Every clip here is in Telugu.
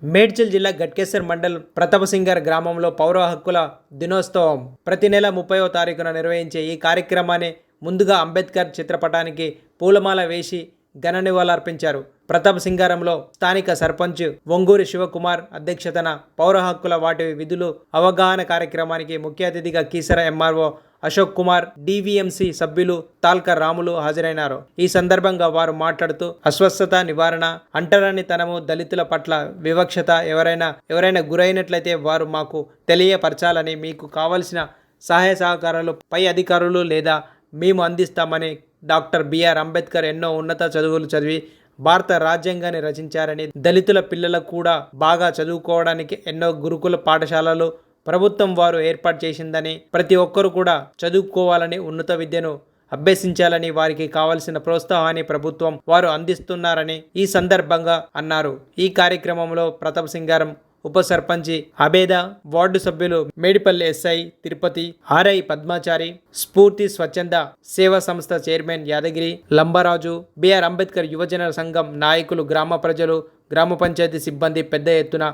మేడ్చల్ జిల్లా గట్కేసర్ మండల్ ప్రతాపసింగర్ గ్రామంలో పౌర హక్కుల దినోత్సవం ప్రతి నెల 30వ తారీఖున నిర్వహించే ఈ కార్యక్రమాన్ని ముందుగా అంబేద్కర్ చిత్రపటానికి పూలమాల వేసి ఘన నివాళులర్పించారు. ప్రతాపసింగారంలో స్థానిక సర్పంచ్ వంగూరి శివకుమార్ అధ్యక్షతన పౌర హక్కుల వాటి విధులు అవగాహన కార్యక్రమానికి ముఖ్య అతిథిగా కీసర ఎంఆర్ఓ అశోక్ కుమార్, డివిఎంసి సభ్యులు తాల్కర్ రాములు హాజరైనారు. ఈ సందర్భంగా వారు మాట్లాడుతూ అస్వస్థత నివారణ, అంటరానితనము, దళితుల పట్ల వివక్షత ఎవరైనా గురైనట్లయితే వారు మాకు తెలియపరచాలని, మీకు కావలసిన సహాయ సహకారాలు పై అధికారులు లేదా మేము అందిస్తామని, డాక్టర్ బిఆర్ అంబేద్కర్ ఎన్నో ఉన్నత చదువులు చదివి భారత రాజ్యాంగాన్ని రచించారని, దళితుల పిల్లలకు కూడా బాగా చదువుకోవడానికి ఎన్నో గురుకుల పాఠశాలలు ప్రభుత్వం వారు ఏర్పాటు చేసిందని, ప్రతి ఒక్కరూ కూడా చదువుకోవాలని, ఉన్నత విద్యను అభ్యసించాలని, వారికి కావలసిన ప్రోత్సాహాన్ని ప్రభుత్వం వారు అందిస్తున్నారని ఈ సందర్భంగా అన్నారు. ఈ కార్యక్రమంలో ప్రతాపసింగారం ఉప సర్పంచి అబేద, వార్డు సభ్యులు మేడిపల్లి ఎస్ఐ తిరుపతి, ఆర్ఐ పద్మాచారి, స్ఫూర్తి స్వచ్ఛంద సేవా సంస్థ చైర్మన్ యాదగిరి, లంబరాజు, బిఆర్ అంబేద్కర్ యువజన సంఘం నాయకులు, గ్రామ ప్రజలు, గ్రామ పంచాయతీ సిబ్బంది పెద్ద ఎత్తున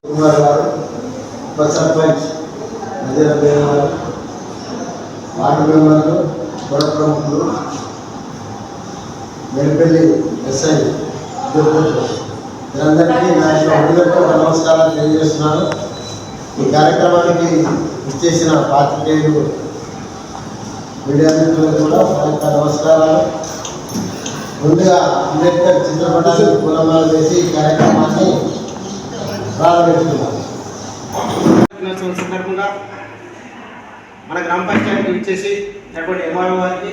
కుమార్ గారు, ఉప సర్పంచ్ నజీర్ గారు, వార్డు మెంబర్లు, పుర ప్రముఖులు, మేడిపల్లి ఎస్ఐ వీరందరికీ నా యొక్క హృదయపూర్వక నమస్కారాలు తెలియజేస్తున్నాను. ఈ కార్యక్రమానికి ఇచ్చేసిన పాత్రికేయులు, మీడియా మిత్రులకు కూడా నా యొక్క నమస్కారాలు. ముందుగా అంబేద్కర్ చిత్రపటానికి పూలమాల వేసి ఈ కార్యక్రమాన్ని ప్రారంభిస్తున్నాను. సందర్భంగా మన గ్రామ పంచాయతీ ఇచ్చేసి ఎంఆర్ఓ గారికి,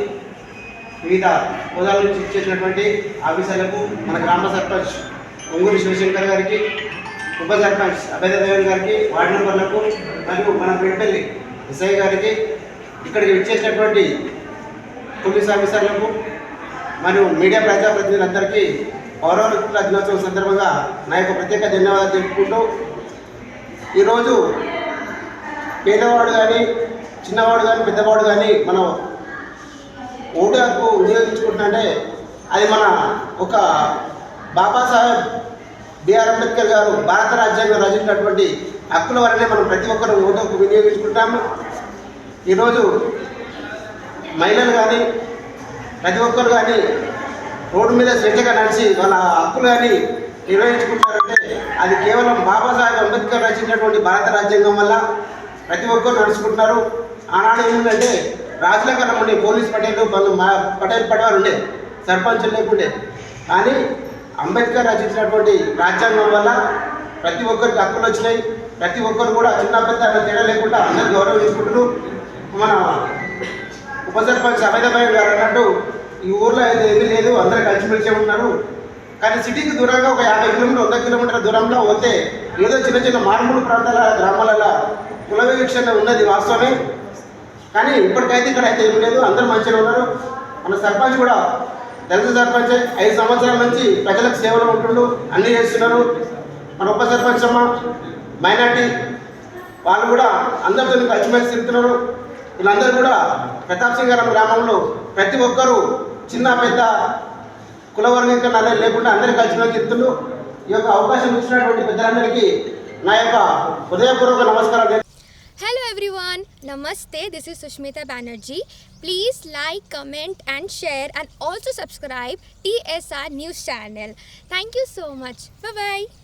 వివిధ హోదాల నుంచి ఇచ్చేసినటువంటి ఆఫీసర్లకు, మన గ్రామ సర్పంచ్ ఒంగూరి శివశంకర్ గారికి, ఉప సర్పంచ్ అభయదేవన్ గారికి, వార్డు మెంబర్లకు మరియు మన మేడిపల్లి ఎస్ఐ గారికి, ఇక్కడికి ఇచ్చేసినటువంటి పోలీస్ ఆఫీసర్లకు మరియు మీడియా ప్రజాప్రతినిధులందరికీ పౌర హక్కుల దినోత్సవం సందర్భంగా నా యొక్క ప్రత్యేక ధన్యవాదాలు తెలుపుకుంటూ, ఈరోజు పేదవాడు కానీ, చిన్నవాడు కానీ, పెద్దవాడు కానీ మనం ఓటు హక్కు వినియోగించుకుంటుంటే అది మన ఒక బాబాసాహెబ్ బిఆర్ అంబేద్కర్ గారు భారత రాజ్యాంగం రచించినటువంటి హక్కుల వల్లనే మనం ప్రతి ఒక్కరు ఓటు హక్కు వినియోగించుకుంటాము. ఈరోజు మహిళలు కానీ, ప్రతి ఒక్కరు కానీ రోడ్డు మీద స్వేచ్ఛగా నడిచి వాళ్ళ హక్కులు కానీ నిర్వహించుకుంటారంటే అది కేవలం బాబాసాహెబ్ అంబేద్కర్ రచించినటువంటి భారత రాజ్యాంగం వల్ల ప్రతి ఒక్కరు నడుచుకుంటున్నారు. ఆనాడు ఏమిటంటే రాజుల కన్నా ఉండే పోలీస్ పటేల్ పడవారు ఉండే, సర్పంచులు లేకుండే. కానీ అంబేద్కర్ రచించినటువంటి రాజ్యాంగం వల్ల ప్రతి ఒక్కరికి హక్కులు వచ్చినాయి. ప్రతి ఒక్కరు కూడా చిన్న పెద్ద తేడా లేకుండా అందరు గౌరవించుకుంటున్నారు. మన ఉప సర్పంచ్ అభయదేవన్ గారు అన్నట్టు ఈ ఊర్లో అయితే ఏమీ లేదు, అందరూ కలిసిమెలిసి ఉన్నారు. కానీ సిటీకి దూరంగా ఒక 50 కిలోమీటర్ 100 కిలోమీటర్ల దూరంలో పోతే ఏదో చిన్న చిన్న మారుమూల ప్రాంతాల గ్రామాలలో కుల వివక్షణ ఉన్నది వాస్తవమే. కానీ ఇప్పటికైతే ఇక్కడ అయితే ఏమీ లేదు, అందరూ మంచిగా ఉన్నారు. మన సర్పంచ్ కూడా దళిత సర్పంచ్ 5 సంవత్సరాల నుంచి ప్రజలకు సేవలు ఉంటుండు, అన్నీ చేస్తున్నారు. మన ఉప సర్పంచ్ అమ్మ మైనార్టీ వాళ్ళు కూడా అందరితో కలిసిమెలిసి తిరుగుతున్నారు. వీళ్ళందరూ కూడా ప్రతాపసింగారం గ్రామంలో ప్రతి ఒక్కరూ చిన్న పెద్ద కులవర్గీకరణ లేకుండా అందరూ కలిసిమెలిసి తిరుగుతున్నారు. ఈ యొక్క అవకాశం ఇచ్చినటువంటి పెద్దలందరికీ నా యొక్క హృదయపూర్వక నమస్కారాలు. Hello everyone, Namaste, this is Sushmita Banerjee. Please like, comment and share and also subscribe TSR News channel. Thank you so much. Bye bye.